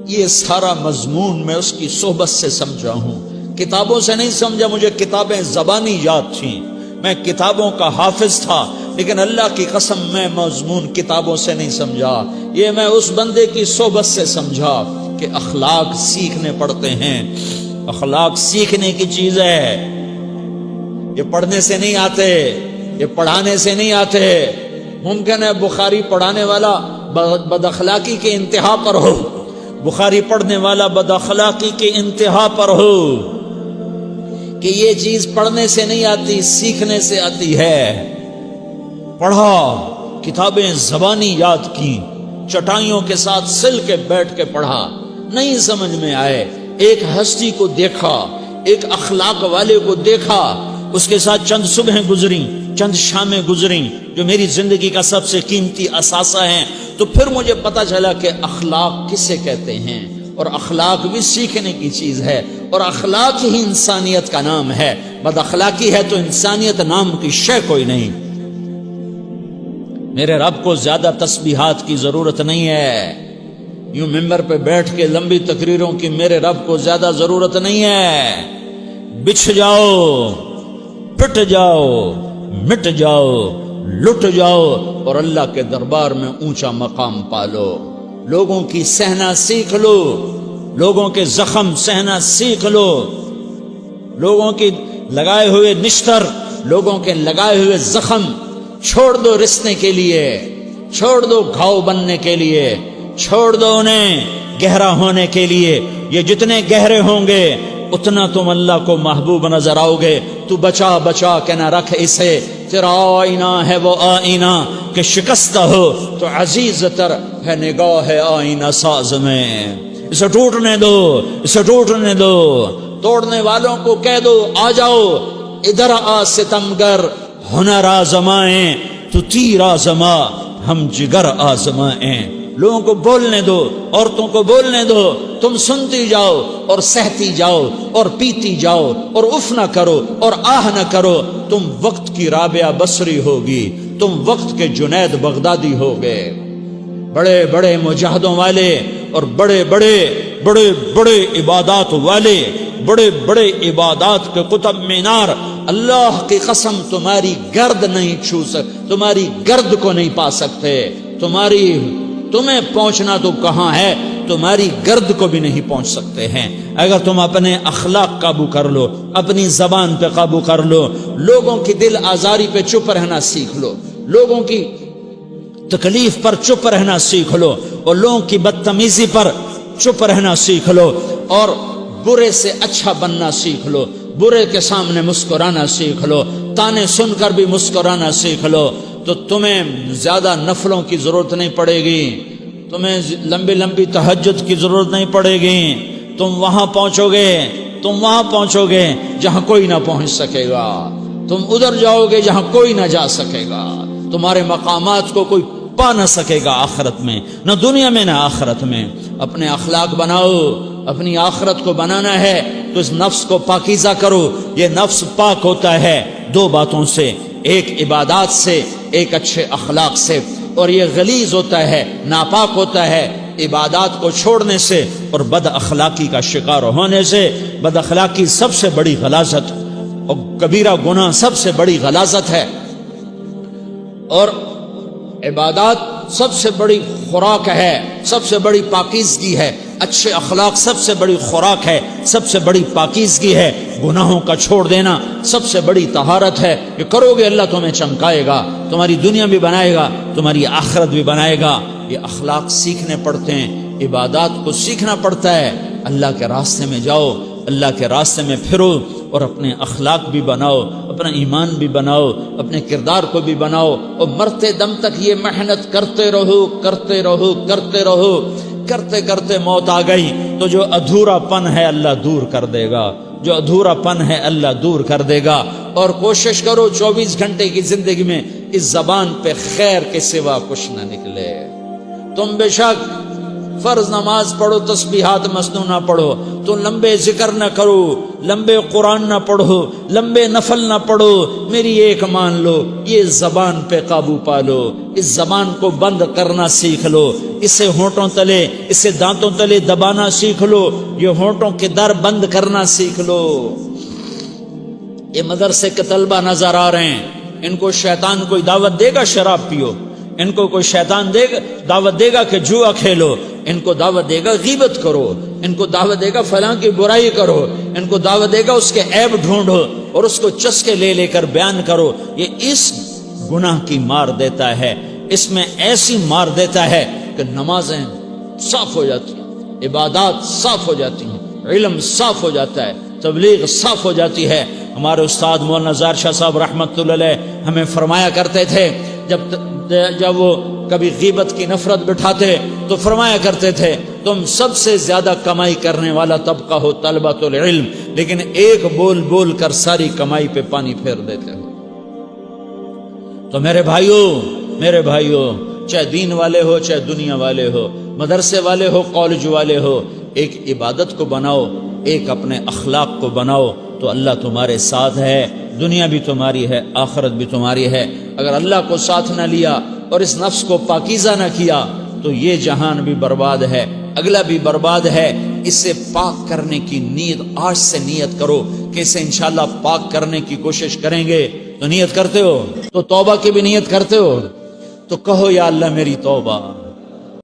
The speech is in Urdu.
یہ سارا مضمون میں اس کی صحبت سے سمجھا ہوں، کتابوں سے نہیں سمجھا۔ مجھے کتابیں زبانی یاد تھیں، میں کتابوں کا حافظ تھا، لیکن اللہ کی قسم میں مضمون کتابوں سے نہیں سمجھا، یہ میں اس بندے کی صحبت سے سمجھا کہ اخلاق سیکھنے پڑتے ہیں۔ اخلاق سیکھنے کی چیز ہے، یہ پڑھنے سے نہیں آتے، یہ پڑھانے سے نہیں آتے۔ ممکن ہے بخاری پڑھانے والا بد اخلاقی کے انتہا پر ہو، بخاری پڑھنے والا بد اخلاقی کے انتہا پر ہو، کہ یہ چیز پڑھنے سے نہیں آتی، سیکھنے سے آتی ہے۔ پڑھا، کتابیں زبانی یاد کی، چٹائیوں کے ساتھ سل کے بیٹھ کے پڑھا، نہیں سمجھ میں آئے، ایک ہستی کو دیکھا، ایک اخلاق والے کو دیکھا، اس کے ساتھ چند صبحیں گزریں، چند شامیں گزریں جو میری زندگی کا سب سے قیمتی اثاثہ ہیں، تو پھر مجھے پتا چلا کہ اخلاق کسے کہتے ہیں، اور اخلاق بھی سیکھنے کی چیز ہے، اور اخلاق ہی انسانیت کا نام ہے۔ بد اخلاقی ہے تو انسانیت نام کی شے کوئی نہیں۔ میرے رب کو زیادہ تسبیحات کی ضرورت نہیں ہے، یوں ممبر پہ بیٹھ کے لمبی تقریروں کی میرے رب کو زیادہ ضرورت نہیں ہے۔ بچھ جاؤ، پٹ جاؤ، مٹ جاؤ، لٹ جاؤ، اور اللہ کے دربار میں اونچا مقام پالو۔ لوگوں کی سہنا سیکھ لو، لوگوں کے زخم سہنا سیکھ لو، لوگوں کی لگائے ہوئے نشتر، لوگوں کے لگائے ہوئے زخم چھوڑ دو رسنے کے لیے، چھوڑ دو گھاؤ بننے کے لیے، چھوڑ دو انہیں گہرا ہونے کے لیے۔ یہ جتنے گہرے ہوں گے اتنا تم اللہ کو محبوب نظر آؤ گے۔ تو بچا بچا کے نہ رکھ اسے، تیرا آئینہ ہے وہ آئینہ کہ شکستہ ہو تو عزیز تر ہے نگاہ آئینہ ساز میں۔ اسے ٹوٹنے دو، اسے ٹوٹنے دو، توڑنے والوں کو کہہ دو آ جاؤ، ادھر آ ستمگر، ہنر آزمائیں تو تیر آزما، ہم جگر آزمائیں۔ لوگوں کو بولنے دو، عورتوں کو بولنے دو، تم سنتی جاؤ اور سہتی جاؤ اور پیتی جاؤ اور اف نہ کرو اور آہ نہ کرو۔ تم وقت کی رابعہ بصری ہوگی، تم وقت کے جنید بغدادی ہوگے۔ بڑے بڑے مجاہدوں والے اور بڑے بڑے بڑے بڑے عبادات والے، بڑے بڑے عبادات کے قطب مینار، اللہ کی قسم تمہاری گرد نہیں چھو سکتے، تمہاری گرد کو نہیں پا سکتے۔ تمہیں پہنچنا تو کہاں ہے، تمہاری گرد کو بھی نہیں پہنچ سکتے ہیں۔ اگر تم اپنے اخلاق قابو کر لو، اپنی زبان پہ قابو کر لو، لوگوں کی دل آزاری پہ چپ رہنا سیکھ لو، لوگوں کی تکلیف پر چپ رہنا سیکھ لو، اور لوگوں کی بدتمیزی پر چپ رہنا سیکھ لو، اور برے سے اچھا بننا سیکھ لو، برے کے سامنے مسکرانا سیکھ لو، تانے سن کر بھی مسکرانا سیکھ لو، تو تمہیں زیادہ نفلوں کی ضرورت نہیں پڑے گی، تمہیں لمبی لمبی تہجد کی ضرورت نہیں پڑے گی۔ تم وہاں پہنچو گے جہاں کوئی نہ پہنچ سکے گا، تم ادھر جاؤ گے جہاں کوئی نہ جا سکے گا، تمہارے مقامات کو کوئی پا نہ سکے گا آخرت میں، نہ دنیا میں نہ آخرت میں۔ اپنے اخلاق بناؤ، اپنی آخرت کو بنانا ہے تو اس نفس کو پاکیزہ کرو۔ یہ نفس پاک ہوتا ہے دو باتوں سے، ایک عبادات سے، ایک اچھے اخلاق سے، اور یہ غلیظ ہوتا ہے، ناپاک ہوتا ہے عبادات کو چھوڑنے سے اور بد اخلاقی کا شکار ہونے سے۔ بد اخلاقی سب سے بڑی غلاظت اور کبیرہ گناہ سب سے بڑی غلاظت ہے، اور عبادات سب سے بڑی خوراک ہے، سب سے بڑی پاکیزگی ہے۔ اچھے اخلاق سب سے بڑی خوراک ہے، سب سے بڑی پاکیزگی ہے۔ گناہوں کا چھوڑ دینا سب سے بڑی طہارت ہے۔ یہ کرو گے اللہ تمہیں چمکائے گا، تمہاری دنیا بھی بنائے گا، تمہاری آخرت بھی بنائے گا۔ یہ اخلاق سیکھنے پڑتے ہیں، عبادات کو سیکھنا پڑتا ہے۔ اللہ کے راستے میں جاؤ، اللہ کے راستے میں پھرو، اور اپنے اخلاق بھی بناؤ، اپنا ایمان بھی بناؤ، اپنے کردار کو بھی بناؤ، اور مرتے دم تک یہ محنت کرتے رہو کرتے رہو کرتے رہو۔ کرتے کرتے موت آ گئی تو جو ادھورا پن ہے اللہ دور کر دے گا، جو ادھورا پن ہے اللہ دور کر دے گا۔ اور کوشش کرو 24 گھنٹے کی زندگی میں اس زبان پہ خیر کے سوا کچھ نہ نکلے۔ تم بے شک فرض نماز پڑھو تسبیحات مسنون نہ پڑھو، تو لمبے ذکر نہ کرو، لمبے قرآن نہ پڑھو، لمبے نفل نہ پڑھو، میری ایک مان لو، یہ زبان پہ قابو پالو، اس زبان کو بند کرنا سیکھ لو، اسے ہونٹوں تلے، اسے دانتوں تلے دبانا سیکھ لو، یہ ہونٹوں کے در بند کرنا سیکھ لو۔ یہ مدرسے کے طلبہ نظر آ رہے ہیں، ان کو شیطان کوئی دعوت دے گا شراب پیو، ان کو کوئی شیطان دعوت دے گا کہ جوا کھیلو، ان کو دعوت دے گا غیبت کرو، ان کو دعوت دے گا فلاں کی برائی کرو، ان کو دعوت دے گا اس کے عیب ڈھونڈو اور اس کو چسکے لے لے کر بیان کرو۔ یہ اس گناہ کی مار دیتا ہے، اس میں ایسی مار دیتا ہے کہ نمازیں صاف ہو جاتی ہیں، عبادات صاف ہو جاتی ہیں، علم صاف ہو جاتا ہے، تبلیغ صاف ہو جاتی ہے۔ ہمارے استاد مولانا زار شاہ صاحب رحمۃ اللہ علیہ ہمیں فرمایا کرتے تھے، جب وہ کبھی غیبت کی نفرت بٹھاتے تو فرمایا کرتے تھے تم سب سے زیادہ کمائی کرنے والا طبقہ ہو طلبۃ العلم، لیکن ایک بول بول کر ساری کمائی پہ پانی پھیر دیتے ہو۔ تو میرے بھائیوں چاہے دین والے ہو چاہے دنیا والے ہو، مدرسے والے ہو کالج والے ہو، ایک عبادت کو بناؤ، ایک اپنے اخلاق کو بناؤ، تو اللہ تمہارے ساتھ ہے، دنیا بھی تمہاری ہے، آخرت بھی تمہاری ہے۔ اگر اللہ کو ساتھ نہ لیا اور اس نفس کو پاکیزہ نہ کیا تو یہ جہان بھی برباد ہے، اگلا بھی برباد ہے۔ اسے پاک کرنے کی نیت آج سے نیت کرو کہ اسے انشاءاللہ پاک کرنے کی کوشش کریں گے۔ تو نیت کرتے ہو تو توبہ کی بھی نیت کرتے ہو، تو کہو یا اللہ میری توبہ،